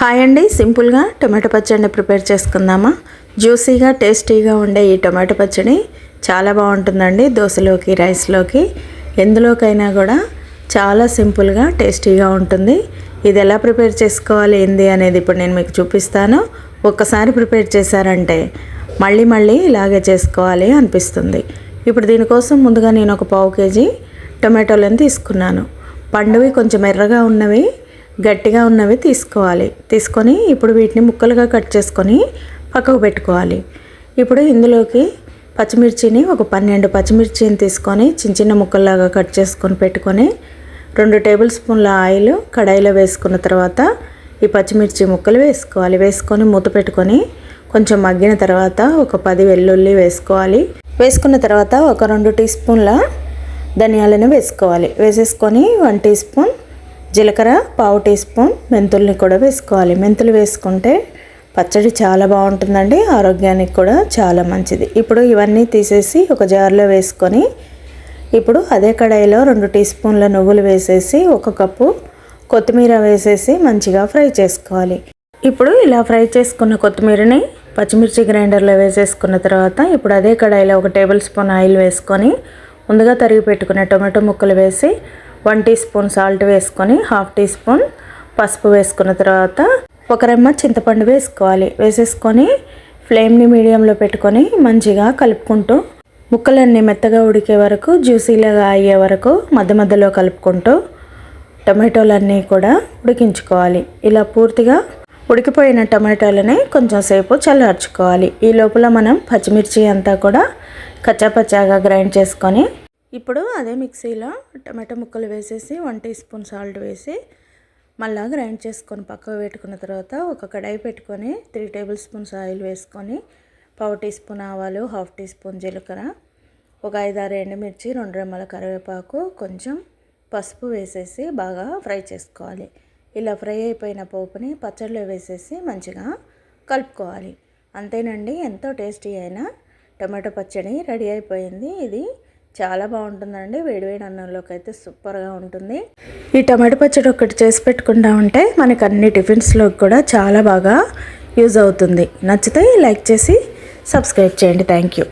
Hi అండి, సింపుల్గా tomato పచ్చడిని ప్రిపేర్ చేసుకుందామా. జ్యూసీగా టేస్టీగా ఉండే ఈ టొమాటో పచ్చడి చాలా బాగుంటుందండి. దోశలోకి, రైస్లోకి, ఎందులోకైనా కూడా చాలా సింపుల్గా టేస్టీగా ఉంటుంది. ఇది ఎలా ప్రిపేర్ చేసుకోవాలి ఏంది అనేది ఇప్పుడు నేను మీకు చూపిస్తాను. ఒక్కసారి ప్రిపేర్ చేశారంటే మళ్ళీ మళ్ళీ ఇలాగే చేసుకోవాలి అనిపిస్తుంది. ఇప్పుడు దీనికోసం ముందుగా నేను ఒక పావు కేజీ టొమాటోలను తీసుకున్నాను. పండువి కొంచెం ఎర్రగా ఉన్నవి, గట్టిగా ఉన్నవి తీసుకొని ఇప్పుడు వీటిని ముక్కలుగా కట్ చేసుకొని పక్కకు పెట్టుకోవాలి. ఇప్పుడు ఇందులోకి పచ్చిమిర్చిని ఒక 12 పచ్చిమిర్చిని తీసుకొని చిన్న చిన్న ముక్కల్లాగా కట్ చేసుకొని పెట్టుకొని 2 టేబుల్ స్పూన్ల ఆయిల్ కడాయిలో వేసుకున్న తర్వాత ఈ పచ్చిమిర్చి ముక్కలు వేసుకోవాలి. వేసుకొని మూత పెట్టుకొని కొంచెం మగ్గిన తర్వాత ఒక 10 వెల్లుల్లి వేసుకోవాలి. వేసుకున్న తర్వాత ఒక 2 టీ స్పూన్ల ధనియాలను వేసుకోవాలి. వేసేసుకొని 1 టీ స్పూన్ జీలకర్ర, పావు టీ స్పూన్ మెంతుల్ని కూడా వేసుకోవాలి. మెంతులు వేసుకుంటే పచ్చడి చాలా బాగుంటుందండి, ఆరోగ్యానికి కూడా చాలా మంచిది. ఇప్పుడు ఇవన్నీ తీసేసి ఒక జార్లో వేసుకొని ఇప్పుడు అదే కడాయిలో 2 టీ స్పూన్ల నువ్వులు వేసేసి 1 కప్పు కొత్తిమీర వేసేసి మంచిగా ఫ్రై చేసుకోవాలి. ఇప్పుడు ఇలా ఫ్రై చేసుకున్న కొత్తిమీరని పచ్చిమిర్చి గ్రైండర్లో వేసేసుకున్న తర్వాత ఇప్పుడు అదే కడాయిలో 1 టేబుల్ స్పూన్ ఆయిల్ వేసుకొని ముందుగా తరిగి పెట్టుకున్న టొమాటో ముక్కలు వేసి 1 టీ స్పూన్ సాల్ట్ వేసుకొని 1/2 టీ స్పూన్ పసుపు వేసుకున్న తర్వాత 1 రెమ్మ చింతపండు వేసుకోవాలి. వేసేసుకొని ఫ్లేమ్ని మీడియంలో పెట్టుకొని మంచిగా కలుపుకుంటూ ముక్కలన్నీ మెత్తగా ఉడికే వరకు, జ్యూసీలాగా అయ్యే వరకు మధ్య మధ్యలో కలుపుకుంటూ టమాటోలన్నీ కూడా ఉడికించుకోవాలి. ఇలా పూర్తిగా ఉడికిపోయిన టమాటాలని కొంచెం సేపు చల్లార్చుకోవాలి. ఈ లోపల మనం పచ్చిమిర్చి అంతా కూడా కచ్చాపచ్చాగా గ్రైండ్ చేసుకొని ఇప్పుడు అదే మిక్సీలో టమాటో ముక్కలు వేసేసి 1 టీ స్పూన్ సాల్ట్ వేసి మళ్ళీ గ్రైండ్ చేసుకొని పక్కకు పెట్టుకున్న తర్వాత ఒక కడాయి పెట్టుకొని 3 టేబుల్ స్పూన్స్ ఆయిల్ వేసుకొని పావు టీ స్పూన్ ఆవాలు, 1/2 టీ స్పూన్ జీలకర్ర, ఒక 5-6 ఎండుమిర్చి, 2 రెమ్మల కరివేపాకు, కొంచెం పసుపు వేసేసి బాగా ఫ్రై చేసుకోవాలి. ఇలా ఫ్రై అయిపోయిన పోపుని పచ్చడిలో వేసేసి మంచిగా కలుపుకోవాలి. అంతేనండి, ఎంతో టేస్టీ అయిన టమాటో పచ్చడి రెడీ అయిపోయింది. ఇది చాలా బాగుంటుందండి, వేడివేడి అన్నంలోకి అయితే సూపర్గా ఉంటుంది. ఈ టమాటో పచ్చడి ఒకటి చేసి పెట్టుకుంటా ఉంటే మనకు అన్ని టిఫిన్స్లోకి కూడా చాలా బాగా యూజ్ అవుతుంది. నచ్చితే లైక్ చేసి సబ్స్క్రైబ్ చేయండి. Thank you.